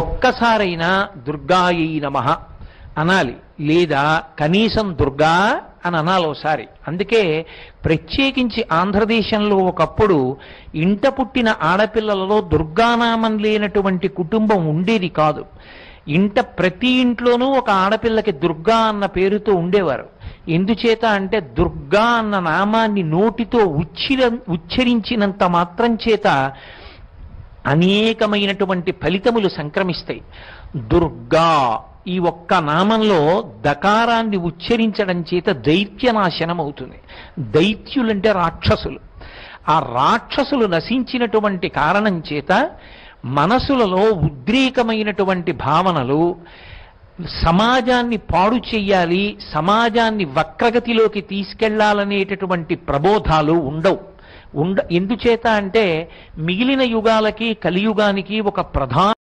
ఒక్కసారైనా దుర్గాయై నమః అనాలి, లేదా కనీసం దుర్గా అని అనాలి ఒకసారి. అందుకే ప్రత్యేకించి ఆంధ్రదేశంలో ఒకప్పుడు ఇంట పుట్టిన ఆడపిల్లలలో దుర్గానామం లేనటువంటి కుటుంబం ఉండేది కాదు. ప్రతి ఇంట్లోనూ ఒక ఆడపిల్లకి దుర్గా అన్న పేరుతో ఉండేవారు. ఎందుచేత అంటే దుర్గా అన్న నామాన్ని నోటితో ఉచ్చరించినంత మాత్రం చేత అనేకమైనటువంటి ఫలితములు సంక్రమిస్తాయి. దుర్గా ఈ ఒక్క నామంలో దకారాన్ని ఉచ్చరించడం చేత దైత్యనాశనం అవుతుంది. దైత్యులంటే రాక్షసులు. ఆ రాక్షసులు నశించినటువంటి కారణం చేత మనసులలో ఉద్రేకమైనటువంటి భావనలు, సమాజాన్ని పాడు చెయ్యాలి, సమాజాన్ని వక్రగతిలోకి తీసుకెళ్లాలనేటటువంటి ప్రబోధాలు ఉండవు. ఎందుచేత అంటే మిగిలిన యుగాలకి కలియుగానికి ఒక ప్రధాన